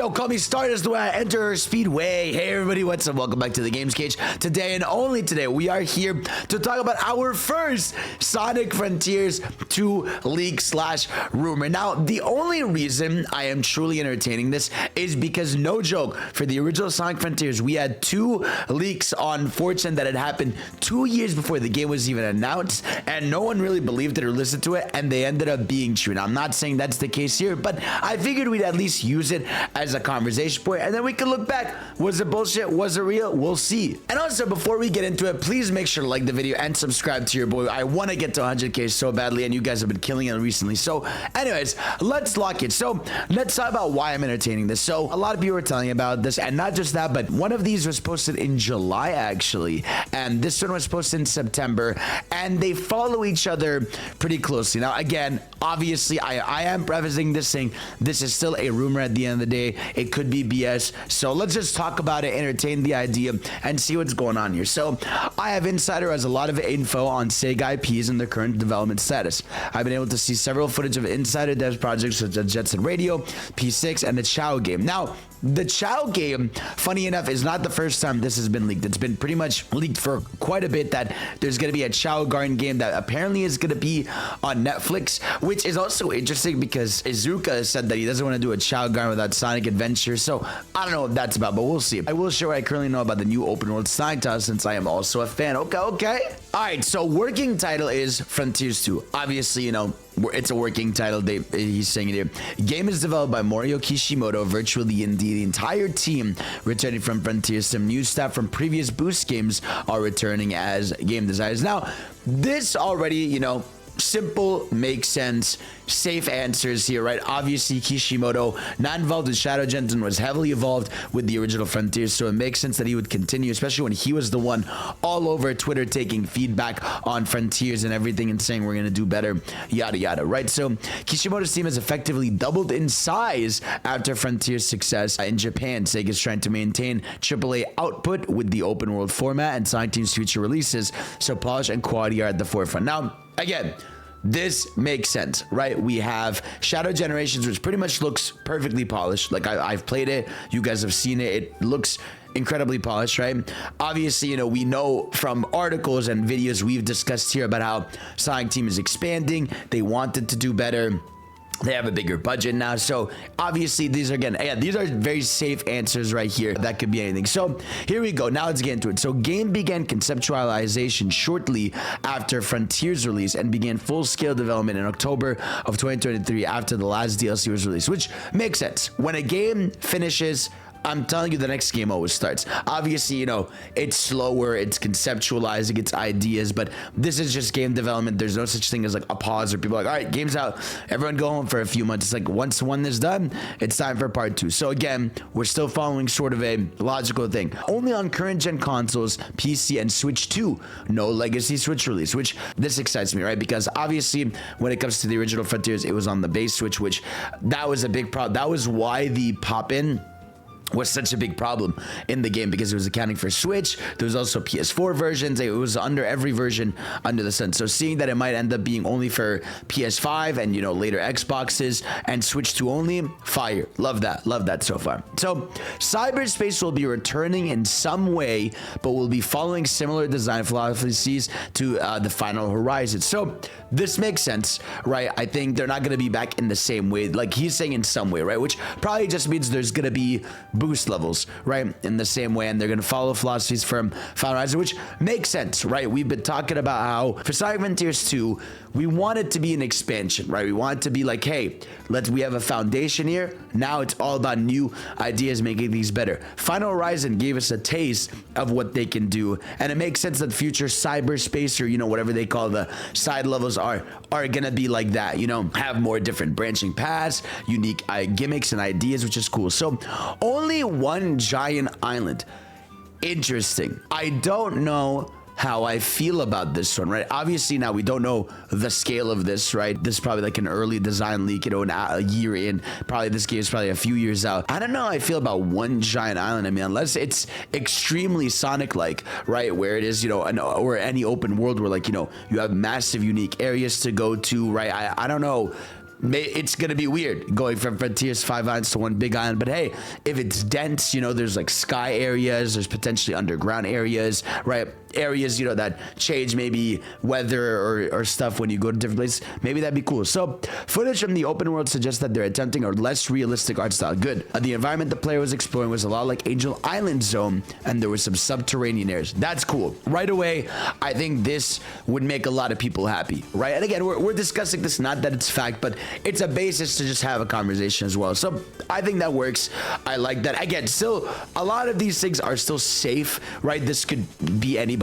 Yo, call me Stardust the way I enter Speedway. Hey everybody, what's up? Welcome back to the Games Cage. Today and only today, we are here to talk about our first Sonic Frontiers 2 leak / rumor. Now, the only reason I am truly entertaining this is because, no joke, for the original Sonic Frontiers, we had 2 leaks on 4chan that had happened 2 years before the game was even announced, and no one really believed it or listened to it, and they ended up being true. Now, I'm not saying that's the case here, but I figured we'd at least use it as a conversation point, and then we can look back. Was it bullshit? Was it real? We'll see. And also, before we get into it, please make sure to like the video and subscribe to your boy. I want to get to 100k so badly, and you guys have been killing it recently. So anyways, let's lock it. So let's talk about why I'm entertaining this. So a lot of people were telling about this, and not just that, but one of these was posted in July actually, and this one was posted in September, and they follow each other pretty closely. Now again, obviously I am prefacing this saying this is still a rumor. At the end of the day, it could be BS. So let's just talk about it, entertain the idea, and see what's going on here. So I have Insider has a lot of info on Sega IPs and their current development status. I've been able to see several footage of Insider devs projects such as Jet Set Radio, P6, and the Chow game. Now, the Chow game, funny enough, is not the first time this has been leaked. It's been pretty much leaked for quite a bit that there's going to be a Chow Garden game that apparently is going to be on Netflix, which is also interesting because Izuka said that he doesn't want to do a Chow Garden without Sonic Adventure. So I don't know what that's about, but we'll see. I will share what I currently know about the new open world Sonic title since I am also a fan. Okay. All right, so working title is Frontiers 2. Obviously, you know, it's a working title. He's saying it here. Game is developed by Morio Kishimoto, virtually indeed the entire team returning from Frontiers. Some new staff from previous Boost games are returning as game designers. Now, this already, you know, simple, makes sense, safe answers here, right? Obviously, Kishimoto, not involved in Shadow Genton, was heavily involved with the original Frontiers, so it makes sense that he would continue, especially when he was the one all over Twitter taking feedback on Frontiers and everything and saying we're going to do better, yada yada, right? So Kishimoto's team has effectively doubled in size after Frontiers' success in Japan. Sega is trying to maintain AAA output with the open world format, and Sonic Team's future releases, so polish and quality are at the forefront. Now, again, this makes sense, right? We have Shadow Generations, which pretty much looks perfectly polished. Like I've played it, you guys have seen it. It looks incredibly polished, right? Obviously, you know, we know from articles and videos we've discussed here about how Sonic Team is expanding. They wanted to do better. They have a bigger budget now. So obviously these are, again, these are very safe answers right here. That could be anything. So here we go. Now let's get into it. So game began conceptualization shortly after Frontiers release and began full-scale development in October of 2023 after the last DLC was released, which makes sense. When a game finishes, I'm telling you, the next game always starts. Obviously, you know, it's slower, it's conceptualizing, it's ideas, but this is just game development. There's no such thing as like a pause or people are like, all right, game's out, everyone go home for a few months. It's like once one is done, it's time for part 2. So again, we're still following sort of a logical thing. Only on current gen consoles, PC and Switch 2, no legacy Switch release, which this excites me, right? Because obviously when it comes to the original Frontiers, it was on the base Switch, which that was a big problem. That was why the pop-in was such a big problem in the game, because it was accounting for Switch. There was also PS4 versions. It was under every version under the sun. So seeing that it might end up being only for PS5 and, you know, later Xboxes and Switch 2 only, fire. Love that so far. So Cyberspace will be returning in some way, but will be following similar design philosophies to the Final Horizon. So this makes sense, right? I think they're not going to be back in the same way. Like he's saying in some way, right? Which probably just means there's going to be boost levels, right, in the same way, and they're going to follow philosophies from Final Horizon, which makes sense, right? We've been talking about how for Sonic Frontiers 2, we want it to be an expansion, right? We want it to be like, hey, we have a foundation here. Now it's all about new ideas, making these better. Final Horizon gave us a taste of what they can do, and it makes sense that future Cyberspace, or, you know, whatever they call the side levels are gonna be like that, you know, have more different branching paths, unique gimmicks and ideas, which is cool. So only one giant island. Interesting. I don't know how I feel about this one, right? Obviously now we don't know the scale of this, right? This is probably like an early design leak, you know, a year in. Probably this game is probably a few years out. I don't know how I feel about one giant island. I mean, unless it's extremely Sonic-like, right? Where it is, you know, or any open world where, like, you know, you have massive unique areas to go to, right? I don't know. it's gonna be weird going from Frontiers 5 islands to one big island. But hey, if it's dense, you know, there's like sky areas, there's potentially underground areas, right? Areas, you know, that change maybe weather or stuff when you go to different places. Maybe that'd be cool. So footage from the open world suggests that they're attempting a less realistic art style. Good. The environment the player was exploring was a lot like Angel Island Zone, and there were some subterranean areas. That's cool. Right away, I think this would make a lot of people happy, right? And again, we're discussing this, not that it's fact, but it's a basis to just have a conversation as well. So I think that works. I like that. Again, still, a lot of these things are still safe, right? This could be anybody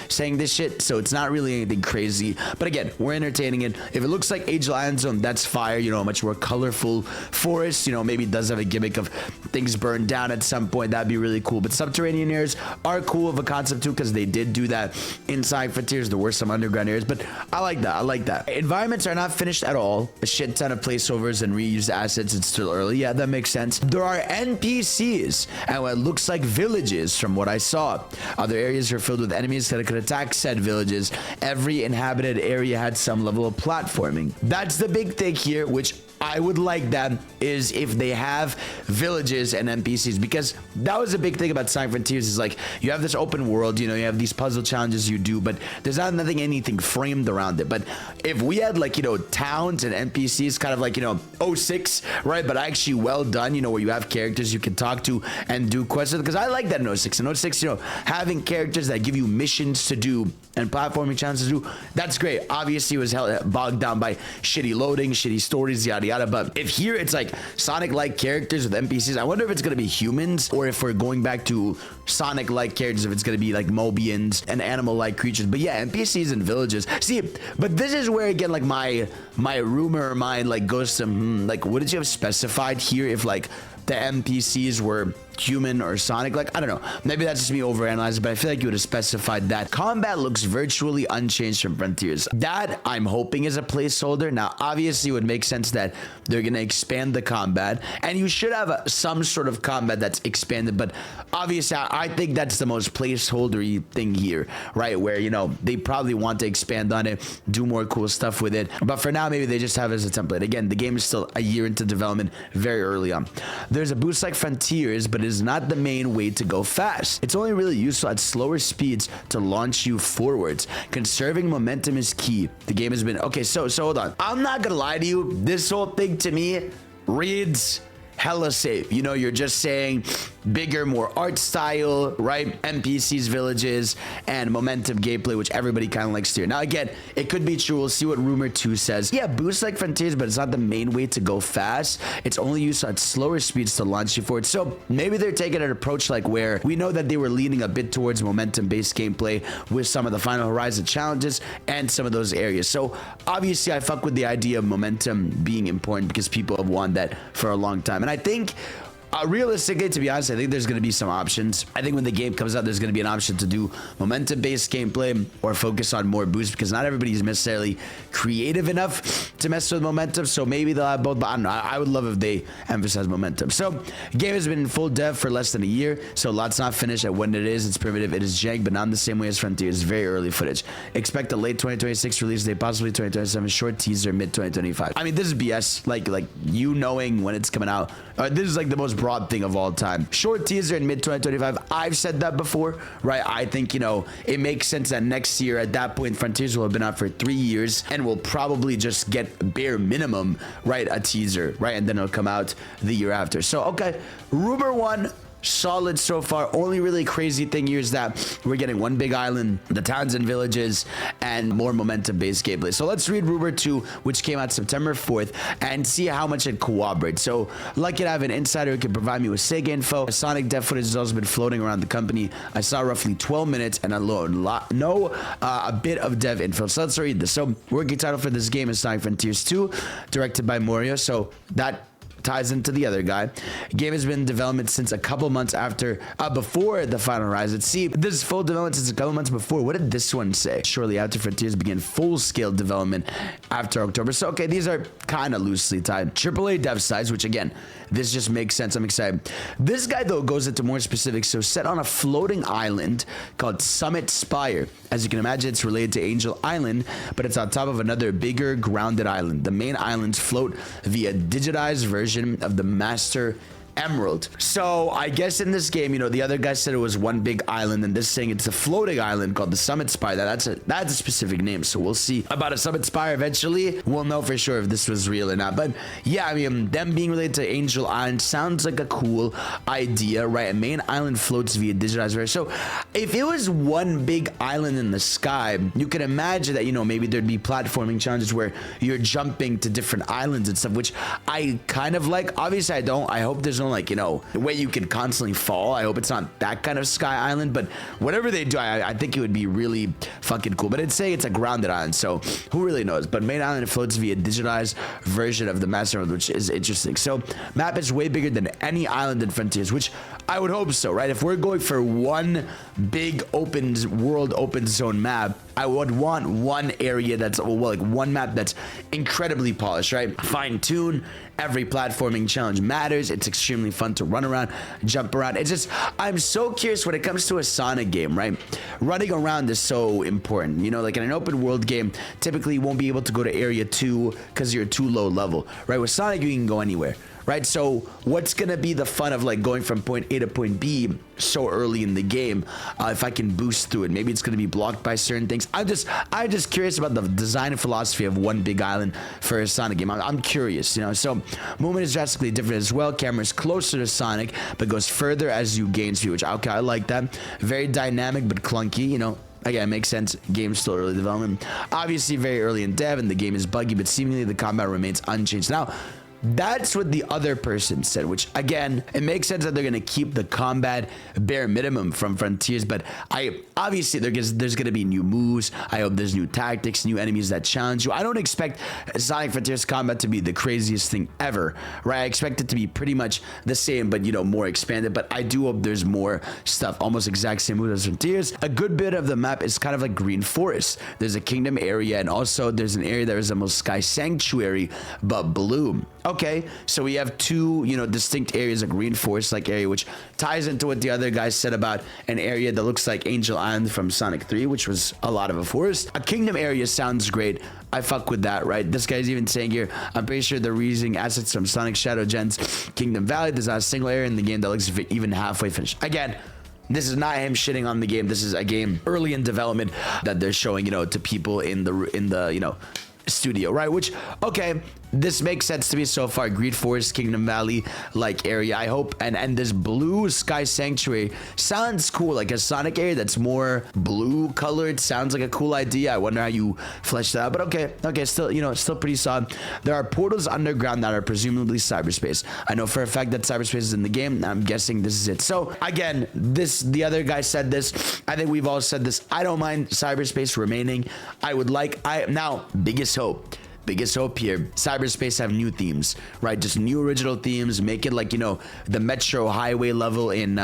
saying this shit, so it's not really anything crazy. But again, we're entertaining it. If it looks like Angel Island Zone, that's fire. You know, a much more colorful forest. You know, maybe it does have a gimmick of things burned down at some point. That'd be really cool. But subterranean areas are cool of a concept too, because they did do that inside Frontiers. There were some underground areas, but I like that. I like that. Environments are not finished at all. A shit ton of placeovers and reused assets. It's still early. Yeah, that makes sense. There are NPCs and what looks like villages from what I saw. Other areas are filled with enemies that could attack said villages. Every inhabited area had some level of platforming. That's the big thing here, which I would like that, is if they have villages and NPCs, because that was a big thing about Cyber Frontiers, is like you have this open world, you know, you have these puzzle challenges you do, but there's not anything framed around it. But if we had like, you know, towns and NPCs kind of like, you know, 06, right? But actually well done, you know, where you have characters you can talk to and do quests, because I like that in 06. In 06, you know, having characters that give you missions to do and platforming challenges to do, that's great. Obviously it was bogged down by shitty loading, shitty stories, yada yada. But if here it's like Sonic-like characters with NPCs, I wonder if it's gonna be humans or if we're going back to Sonic-like characters, if it's gonna be like Mobians and animal-like creatures. But yeah, NPCs and villages. See, but this is where again, like my rumor mind like goes to like, what did you have specified here if like the NPCs were human or Sonic? Like, I don't know, maybe that's just me overanalyzing, but I feel like you would have specified that. Combat looks virtually unchanged from Frontiers. That I'm hoping is a placeholder. Now obviously it would make sense that they're gonna expand the combat, and you should have some sort of combat that's expanded, but obviously I think that's the most placeholdery thing here, right? Where, you know, they probably want to expand on it, do more cool stuff with it, but for now maybe they just have it as a template. Again, the game is still a year into development, very early on. There's a boost like Frontiers, but it is not the main way to go fast. It's only really useful at slower speeds to launch you forwards. Conserving momentum is key. The game has been okay. So hold on. I'm not gonna lie to you. This whole thing to me reads hella safe. You know, you're just saying bigger, more art style, right? NPCs, villages, and momentum gameplay, which everybody kind of likes to hear. Now again, it could be true. We'll see what rumor 2 says. Yeah, boost like Frontiers, but it's not the main way to go fast. It's only used at slower speeds to launch you forward. So maybe they're taking an approach like where we know that they were leaning a bit towards momentum based gameplay with some of the Final Horizon challenges and some of those areas. So obviously I fuck with the idea of momentum being important, because people have wanted that for a long time. And I think realistically, to be honest, I think there's going to be some options. I think when the game comes out, there's going to be an option to do momentum-based gameplay or focus on more boost, because not everybody's necessarily creative enough to mess with momentum. So maybe they'll have both, but I don't know. I would love if they emphasize momentum. So the game has been in full dev for less than a year, so lots not finished. And when it is, it's primitive. It is jank, but not in the same way as Frontiers. It's very early footage. Expect a late 2026 release date, possibly 2027. Short teaser, mid 2025. I mean, this is BS. Like you knowing when it's coming out. This is like the most broad thing of all time. Short teaser in mid 2025. I've said that before, right? I think, you know, it makes sense that next year at that point Frontiers will have been out for 3 years and we'll probably just get bare minimum, right, a teaser, right? And then it'll come out the year after. So okay, rumor 1, solid so far. Only really crazy thing here is that we're getting one big island, the towns and villages, and more momentum based gameplay. So let's read rumor 2, which came out September 4th, and see how much it corroborates. So lucky to have an insider who can provide me with SIG info. Sonic dev footage has also been floating around the company. I saw roughly 12 minutes and a bit of dev info. So let's read this. So working title for this game is Sonic Frontiers 2, directed by Morio. So that ties into the other guy. Game has been in development since a couple months before the final Horizon. See, this is full development since a couple months before. What did this one say? Shortly after Frontiers began full-scale development after October. So, okay, these are kind of loosely tied. AAA dev size, which again, this just makes sense. I'm excited. This guy, though, goes into more specifics. So, set on a floating island called Spire. As you can imagine, it's related to Angel Island, but it's on top of another bigger grounded island. The main islands float via digitized version of the Master Emerald. So I guess in this game, you know, the other guy said it was one big island, and this saying it's a floating island called the Summit Spire. That's a specific name. So we'll see about a Summit Spire eventually. We'll know for sure if this was real or not. But yeah, I mean, them being related to Angel Island sounds like a cool idea, right? A main island floats via digitized version. So if it was one big island in the sky, you can imagine that, you know, maybe there'd be platforming challenges where you're jumping to different islands and stuff, which I kind of like. Obviously, I don't. I hope there's no, like, you know, way you can constantly fall. I hope it's not that kind of sky island, but whatever they do, I think it would be really fucking cool. But it'd say it's a grounded island, so who really knows? But main island floats via digitized version of the Master Emerald, which is interesting. So map is way bigger than any island in Frontiers, which I would hope so, right? If we're going for one big open world, open zone map, I would want one area that's, well, like one map that's incredibly polished, right? Fine-tune. Every platforming challenge matters. It's extremely fun to run around, jump around. It's just, I'm so curious when it comes to a Sonic game, right? Running around is so important. You know, like in an open world game, typically you won't be able to go to area 2 because you're too low level, right? With Sonic, you can go anywhere, right? So what's going to be the fun of like going from point A to point B so early in the game if I can boost through it? Maybe it's going to be blocked by certain things. I'm just curious about the design and philosophy of one big island for a Sonic game. I'm curious, you know. So movement is drastically different as well. Camera's closer to Sonic, but goes further as you gain speed, which, okay, I like that. Very dynamic, but clunky, you know. Again, it makes sense. Game's still early development. Obviously very early in dev, and the game is buggy, but seemingly the combat remains unchanged. Now, that's what the other person said, which again, it makes sense that they're going to keep the combat bare minimum from Frontiers, but obviously there's going to be new moves. I hope there's new tactics, new enemies that challenge you. I don't expect Sonic Frontiers combat to be the craziest thing ever, right? I expect it to be pretty much the same, but, you know, more expanded. But I do hope there's more stuff, almost exact same moves as Frontiers. A good bit of the map is kind of like Green Forest. There's a kingdom area, and also there's an area that resembles Sky Sanctuary, but blue. Okay, so we have two, you know, distinct areas, a Green Forest-like area, which ties into what the other guy said about an area that looks like Angel Island from Sonic 3, which was a lot of a forest. A kingdom area sounds great. I fuck with that, right? This guy's even saying here, I'm pretty sure they're reusing assets from Sonic Shadow Gen's Kingdom Valley. There's not a single area in the game that looks even halfway finished. Again, this is not him shitting on the game. This is a game early in development that they're showing, you know, to people in the you know, studio, right? Which, okay, this makes sense to me so far. Green Forest, Kingdom Valley like area. I hope, and this blue Sky Sanctuary sounds cool, like a Sonic area that's more blue colored. Sounds like a cool idea. I wonder how you flesh that out, but okay, still, you know, still pretty solid. There are portals underground that are presumably cyberspace. I know for a fact that cyberspace is in the game. I'm guessing this is it. So again, the other guy said this. I think we've all said this. I don't mind cyberspace remaining. Now, biggest hope here, Cyberspace have new themes, right? Just new original themes. Make it like, you know, the Metro Highway level in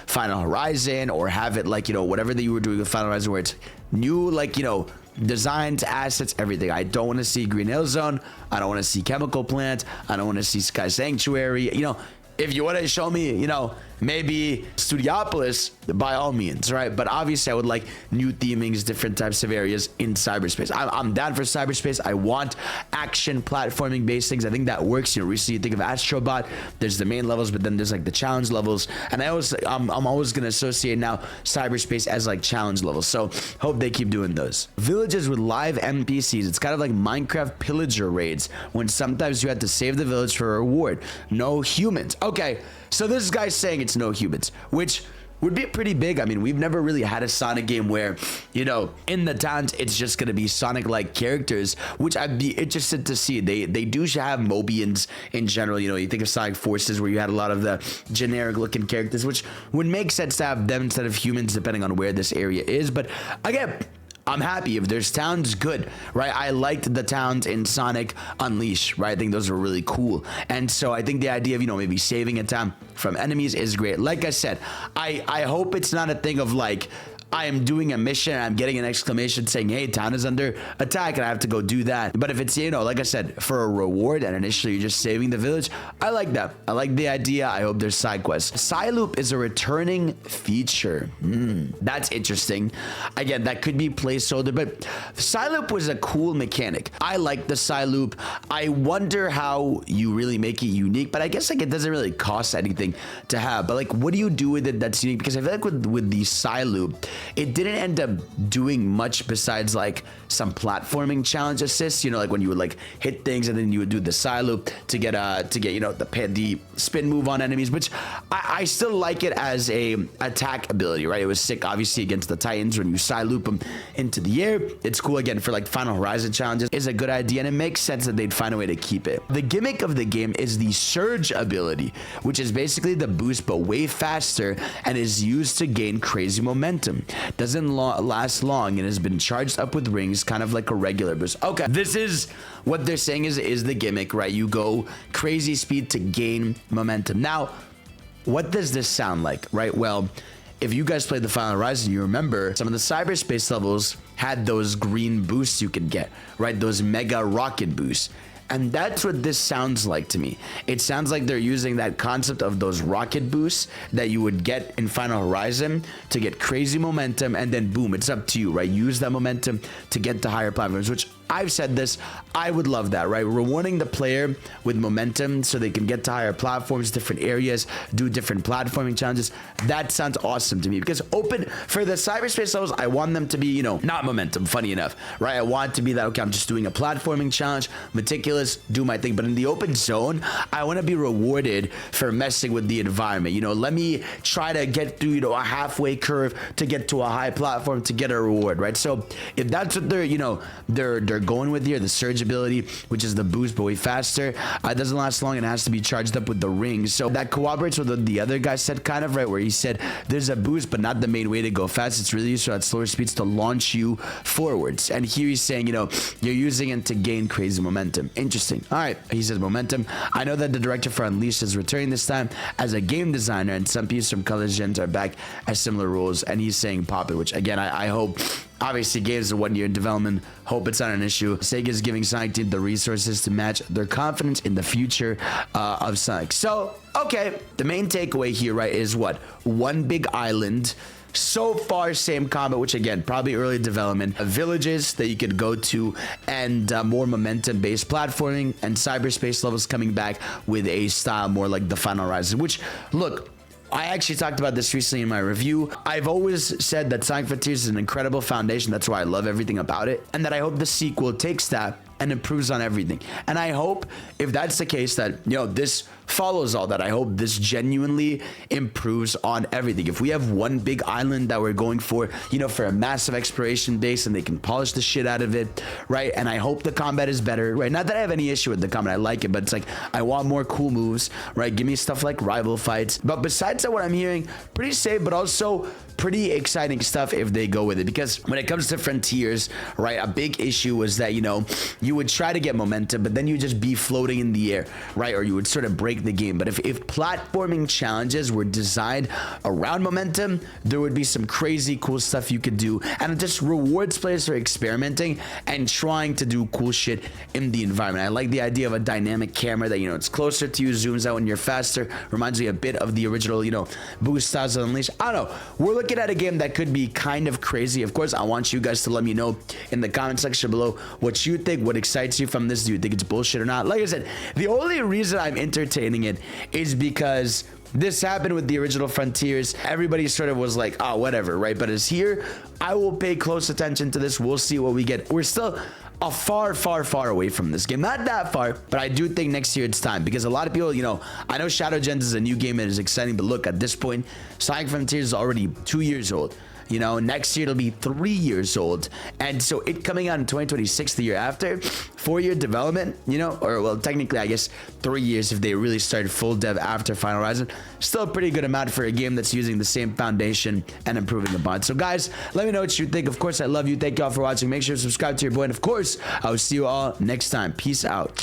Final Horizon, or have it like, you know, whatever that you were doing with Final Horizon, where it's new, like, you know, designs, assets, everything. I don't want to see Green Hill Zone. I don't want to see Chemical Plant. I don't want to see Sky Sanctuary. You know, if you want to show me, you know, maybe Studiopolis, by all means, right? But obviously I would like new themings, different types of areas in cyberspace. I'm down for cyberspace. I want action platforming based things. I think that works. You know, recently you think of Astrobot, there's the main levels, but then there's like the challenge levels, and I'm always going to associate now cyberspace as like challenge levels. So hope they keep doing those. Villages with live NPCs. It's kind of like Minecraft pillager raids, when sometimes you have to save the village for a reward. No humans. Okay, so this guy's saying it's no humans, which would be pretty big. I mean, we've never really had a Sonic game where, you know, in the towns it's just gonna be Sonic-like characters, which I'd be interested to see. They do have Mobians in general. You know, you think of Sonic Forces, where you had a lot of the generic-looking characters, which would make sense to have them instead of humans, depending on where this area is. But again, I'm happy. If there's towns, good, right? I liked the towns in Sonic Unleashed, right? I think those were really cool. And so I think the idea of, maybe saving a town from enemies is great. Like I said, I hope it's not a thing of like, I am doing a mission and I'm getting an exclamation saying, hey, town is under attack and I have to go do that. But if it's, like I said, for a reward and initially you're just saving the village, I like that. I like the idea. I hope there's side quests. Psyloop is a returning feature. That's interesting. Again, that could be placeholder, but Psyloop was a cool mechanic. I like the Psyloop. I wonder how you really make it unique, but I guess like it doesn't really cost anything to have. But like, what do you do with it that's unique? Because I feel like with the Psyloop, it didn't end up doing much besides like some platforming challenge assists, like when you would like hit things and then you would do the side loop to get the spin move on enemies, which I still like it as a attack ability, right? It was sick obviously against the Titans when you side loop them into the air. It's cool again for like Final Horizon challenges. Is a good idea, and it makes sense that they'd find a way to keep it. The gimmick of the game is the surge ability, which is basically the boost but way faster and is used to gain crazy momentum. Doesn't last long and has been charged up with rings, kind of like a regular boost. Okay, this is what they're saying is the gimmick, right? You go crazy speed to gain momentum. Now, what does this sound like, right? Well, if you guys played the Final Horizon, you remember some of the cyberspace levels had those green boosts you could get, right? Those mega rocket boosts. And that's what this sounds like to me. It sounds like they're using that concept of those rocket boosts that you would get in Final Horizon to get crazy momentum, and then boom, it's up to you, right? Use that momentum to get to higher platforms, which I've said this, I would love that, right? Rewarding the player with momentum so they can get to higher platforms, different areas, do different platforming challenges. That sounds awesome to me, because open for the cyberspace levels, I want them to be, not momentum, funny enough, right? I want it to be that, okay, I'm just doing a platforming challenge, meticulous, do my thing. But in the open zone, I want to be rewarded for messing with the environment. Let me try to get through, a halfway curve to get to a high platform to get a reward, right? So if that's what they're going with here, the surge ability, which is the boost but way faster, it doesn't last long and it has to be charged up with the rings. So that cooperates with what the other guy said, kind of, right, where he said there's a boost but not the main way to go fast. It's really used at slower speeds to launch you forwards. And here he's saying, you're using it to gain crazy momentum. Interesting. All right, he says momentum. I know that the director for Unleashed is returning this time as a game designer, and some pieces from Colors Gens are back as similar rules, and he's saying pop it, which again, I hope. Obviously, games are 1 year in development. Hope it's not an issue. Sega is giving Sonic Team the resources to match their confidence in the future of Sonic. So, okay, the main takeaway here, right, is what? One big island. So far, same combat, which again, probably early development. Villages that you could go to, and more momentum-based platforming, and cyberspace levels coming back with a style more like the Final Horizon, which, look, I actually talked about this recently in my review. I've always said that Sonic Frontiers is an incredible foundation. That's why I love everything about it. And that I hope the sequel takes that and improves on everything. And I hope, if that's the case, that, this follows all that. I hope this genuinely improves on everything. If we have one big island that we're going for, for a massive exploration base, and they can polish the shit out of it, right? And I hope the combat is better, right? Not that I have any issue with the combat. I like it, but it's like, I want more cool moves, right? Give me stuff like rival fights. But besides that, what I'm hearing, pretty safe, but also pretty exciting stuff if they go with it. Because when it comes to Frontiers, right, a big issue was that, you would try to get momentum, but then you just be floating in the air, right? Or you would sort of break the game. But if platforming challenges were designed around momentum, there would be some crazy cool stuff you could do, and it just rewards players for experimenting and trying to do cool shit in the environment. I like the idea of a dynamic camera that, it's closer to you, zooms out when you're faster, reminds me a bit of the original, boost styles of Unleashed. I don't know. We're looking at a game that could be kind of crazy. Of course, I want you guys to let me know in the comment section below what you think, what excites you from this. Do you think it's bullshit or not? Like I said, the only reason I'm entertaining it is because this happened with the original Frontiers. Everybody sort of was like, oh, whatever, right? But as here, I will pay close attention to this. We'll see what we get. We're still a far away from this game. Not that far, but I do think next year it's time, because a lot of people, I know Shadow Gens is a new game and is exciting, but look, at this point, Sonic Frontiers is already 2 years old. You know, next year it'll be 3 years old. And so it coming out in 2026, the year after, 4-year development, you know, or well, technically, I guess 3 years if they really started full dev after Final Horizon. Still a pretty good amount for a game that's using the same foundation and improving upon. So guys, let me know what you think. Of course, I love you. Thank you all for watching. Make sure to subscribe to your boy. And of course, I will see you all next time. Peace out.